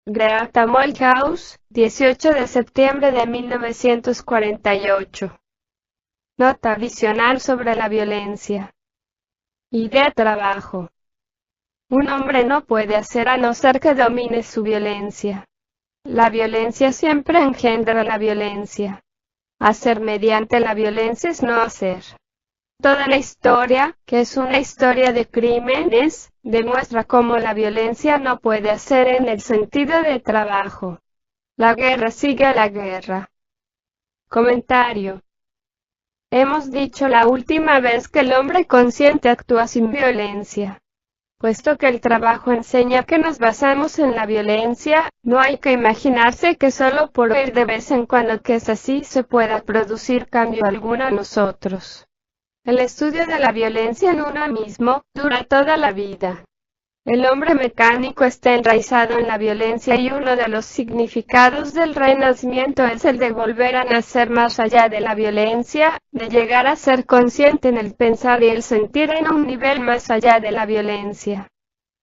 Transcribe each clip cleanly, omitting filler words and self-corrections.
Greta Molthaus, 18 de septiembre de 1948. Nota adicional sobre la violencia. Idea trabajo. Un hombre no puede hacer a no ser que domine su violencia. La violencia siempre engendra la violencia. Hacer mediante la violencia es no hacer. Toda la historia, que es una historia de crímenes, demuestra cómo la violencia no puede hacer en el sentido de trabajo. La guerra sigue a la guerra. Comentario. Hemos dicho la última vez que el hombre consciente actúa sin violencia. Puesto que el trabajo enseña que nos basamos en la violencia, no hay que imaginarse que solo por oír de vez en cuando que es así se pueda producir cambio alguno en nosotros. El estudio de la violencia en uno mismo dura toda la vida. El hombre mecánico está enraizado en la violencia y uno de los significados del renacimiento es el de volver a nacer más allá de la violencia, de llegar a ser consciente en el pensar y el sentir en un nivel más allá de la violencia.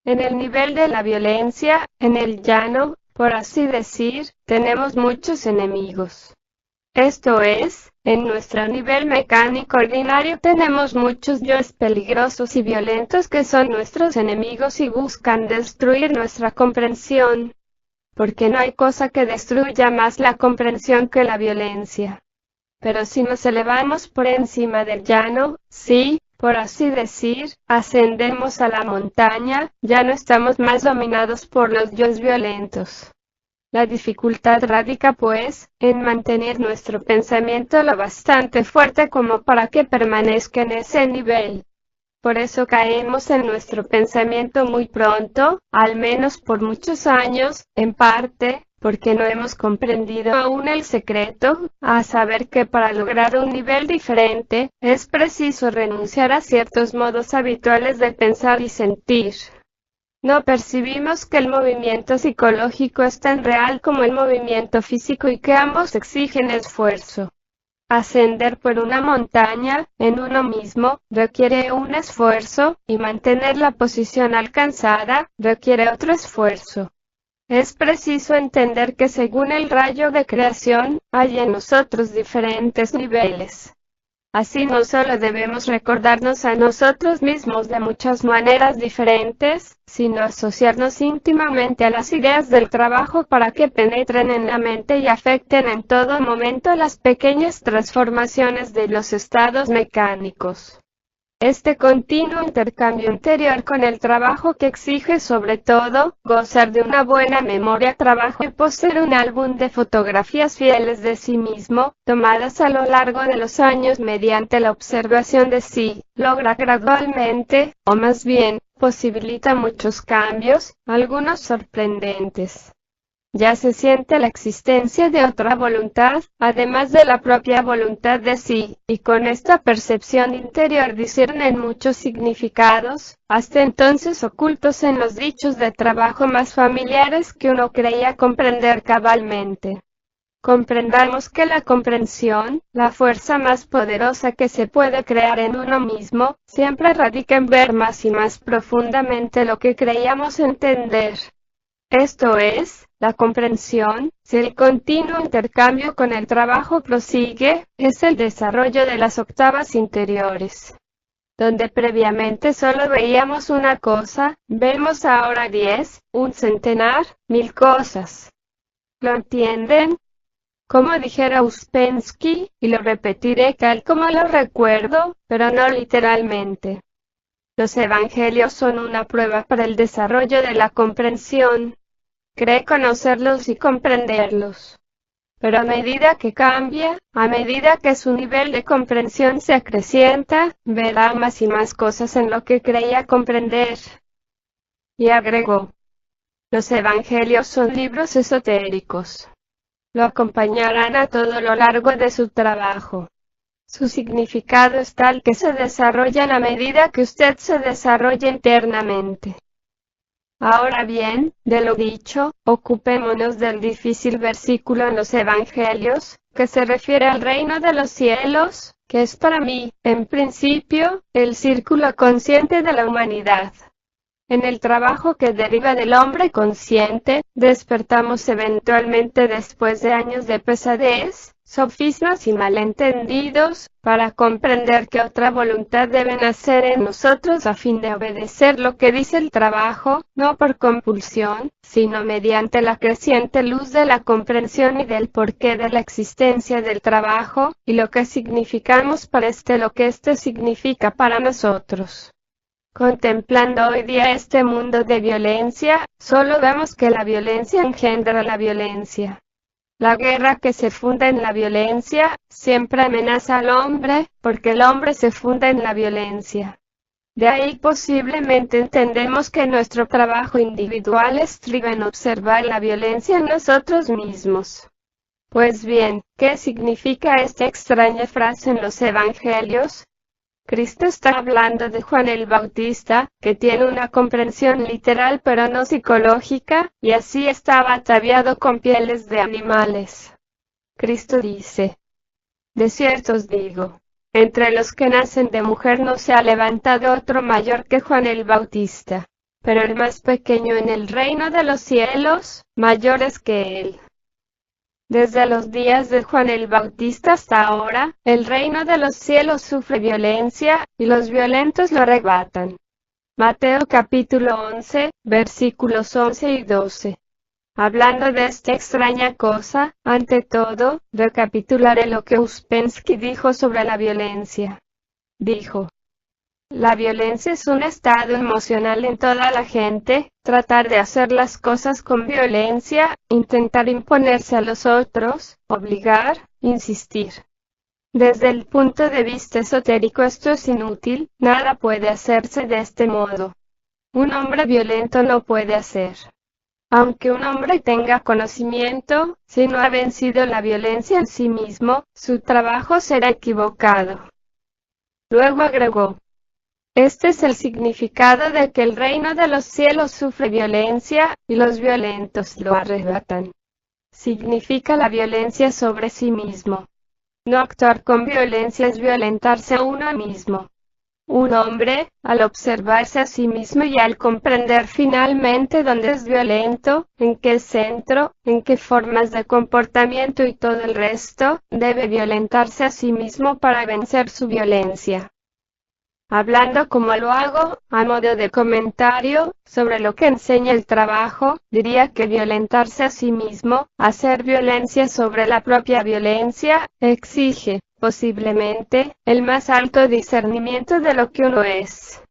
En el nivel de la violencia, en el llano, por así decir, tenemos muchos enemigos. Esto es, en nuestro nivel mecánico ordinario tenemos muchos yoes peligrosos y violentos que son nuestros enemigos y buscan destruir nuestra comprensión. Porque no hay cosa que destruya más la comprensión que la violencia. Pero si nos elevamos por encima del llano, sí, por así decir, ascendemos a la montaña, ya no estamos más dominados por los yoes violentos. La dificultad radica, pues, en mantener nuestro pensamiento lo bastante fuerte como para que permanezca en ese nivel. Por eso caemos en nuestro pensamiento muy pronto, al menos por muchos años, en parte, porque no hemos comprendido aún el secreto, a saber que para lograr un nivel diferente, es preciso renunciar a ciertos modos habituales de pensar y sentir. No percibimos que el movimiento psicológico es tan real como el movimiento físico y que ambos exigen esfuerzo. Ascender por una montaña, en uno mismo, requiere un esfuerzo, y mantener la posición alcanzada, requiere otro esfuerzo. Es preciso entender que según el rayo de creación, hay en nosotros diferentes niveles. Así no solo debemos recordarnos a nosotros mismos de muchas maneras diferentes, sino asociarnos íntimamente a las ideas del trabajo para que penetren en la mente y afecten en todo momento las pequeñas transformaciones de los estados mecánicos. Este continuo intercambio interior con el trabajo que exige sobre todo, gozar de una buena memoria trabajo y poseer un álbum de fotografías fieles de sí mismo, tomadas a lo largo de los años mediante la observación de sí, logra gradualmente, o más bien, posibilita muchos cambios, algunos sorprendentes. Ya se siente la existencia de otra voluntad, además de la propia voluntad de sí, y con esta percepción interior disciernen muchos significados, hasta entonces ocultos en los dichos de trabajo más familiares que uno creía comprender cabalmente. Comprendamos que la comprensión, la fuerza más poderosa que se puede crear en uno mismo, siempre radica en ver más y más profundamente lo que creíamos entender. Esto es, la comprensión, si el continuo intercambio con el trabajo prosigue, es el desarrollo de las octavas interiores. Donde previamente solo veíamos una cosa, vemos ahora 10, un centenar, 1000 cosas. ¿Lo entienden? Como dijera Uspensky, y lo repetiré tal como lo recuerdo, pero no literalmente. Los evangelios son una prueba para el desarrollo de la comprensión. Cree conocerlos y comprenderlos. Pero a medida que cambia, a medida que su nivel de comprensión se acrecienta, verá más y más cosas en lo que creía comprender. Y agregó: los evangelios son libros esotéricos. Lo acompañarán a todo lo largo de su trabajo. Su significado es tal que se desarrolla a medida que usted se desarrolla internamente. Ahora bien, de lo dicho, ocupémonos del difícil versículo en los Evangelios, que se refiere al reino de los cielos, que es para mí, en principio, el círculo consciente de la humanidad. En el trabajo que deriva del hombre consciente, despertamos eventualmente después de años de pesadez, sofismas y malentendidos, para comprender que otra voluntad debe nacer en nosotros a fin de obedecer lo que dice el trabajo, no por compulsión, sino mediante la creciente luz de la comprensión y del porqué de la existencia del trabajo, y lo que significamos para lo que significa para nosotros. Contemplando hoy día este mundo de violencia, solo vemos que la violencia engendra la violencia. La guerra que se funda en la violencia, siempre amenaza al hombre, porque el hombre se funda en la violencia. De ahí posiblemente entendemos que nuestro trabajo individual estriba en observar la violencia en nosotros mismos. Pues bien, ¿qué significa esta extraña frase en los evangelios? Cristo está hablando de Juan el Bautista, que tiene una comprensión literal pero no psicológica, y así estaba ataviado con pieles de animales. Cristo dice: de cierto os digo, entre los que nacen de mujer no se ha levantado otro mayor que Juan el Bautista, pero el más pequeño en el reino de los cielos, mayor es que él. Desde los días de Juan el Bautista hasta ahora, el reino de los cielos sufre violencia, y los violentos lo arrebatan. Mateo capítulo 11, versículos 11 y 12. Hablando de esta extraña cosa, ante todo, recapitularé lo que Uspensky dijo sobre la violencia. Dijo: la violencia es un estado emocional en toda la gente, tratar de hacer las cosas con violencia, intentar imponerse a los otros, obligar, insistir. Desde el punto de vista esotérico esto es inútil, nada puede hacerse de este modo. Un hombre violento no puede hacer. Aunque un hombre tenga conocimiento, si no ha vencido la violencia en sí mismo, su trabajo será equivocado. Luego agregó: este es el significado de que el reino de los cielos sufre violencia, y los violentos lo arrebatan. Significa la violencia sobre sí mismo. No actuar con violencia es violentarse a uno mismo. Un hombre, al observarse a sí mismo y al comprender finalmente dónde es violento, en qué centro, en qué formas de comportamiento y todo el resto, debe violentarse a sí mismo para vencer su violencia. Hablando como lo hago, a modo de comentario, sobre lo que enseña el trabajo, diría que violentarse a sí mismo, hacer violencia sobre la propia violencia, exige, posiblemente, el más alto discernimiento de lo que uno es.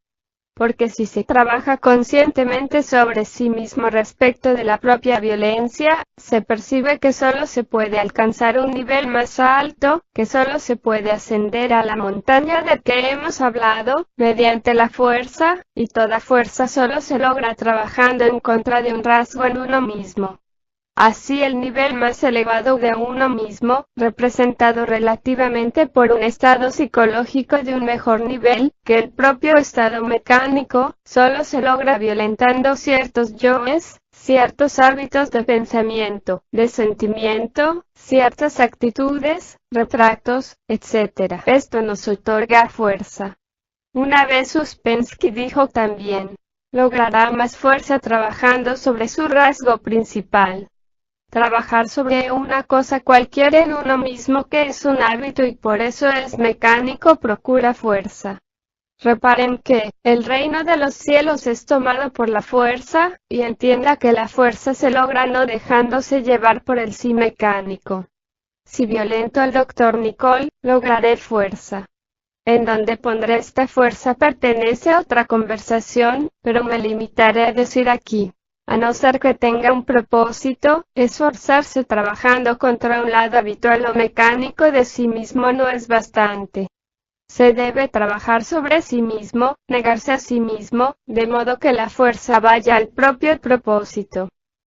Porque si se trabaja conscientemente sobre sí mismo respecto de la propia violencia, se percibe que solo se puede alcanzar un nivel más alto, que solo se puede ascender a la montaña de que hemos hablado, mediante la fuerza, y toda fuerza solo se logra trabajando en contra de un rasgo en uno mismo. Así el nivel más elevado de uno mismo, representado relativamente por un estado psicológico de un mejor nivel que el propio estado mecánico, solo se logra violentando ciertos yoes, ciertos hábitos de pensamiento, de sentimiento, ciertas actitudes, retratos, etc. Esto nos otorga fuerza. Una vez Uspensky dijo también: logrará más fuerza trabajando sobre su rasgo principal. Trabajar sobre una cosa cualquiera en uno mismo que es un hábito y por eso es mecánico procura fuerza. Reparen que el reino de los cielos es tomado por la fuerza, y entienda que la fuerza se logra no dejándose llevar por el sí mecánico. Si violento al Dr. Nicole, lograré fuerza. En donde pondré esta fuerza pertenece a otra conversación, pero me limitaré a decir aquí. A no ser que tenga un propósito, esforzarse trabajando contra un lado habitual o mecánico de sí mismo no es bastante. Se debe trabajar sobre sí mismo, negarse a sí mismo, de modo que la fuerza vaya al propio propósito.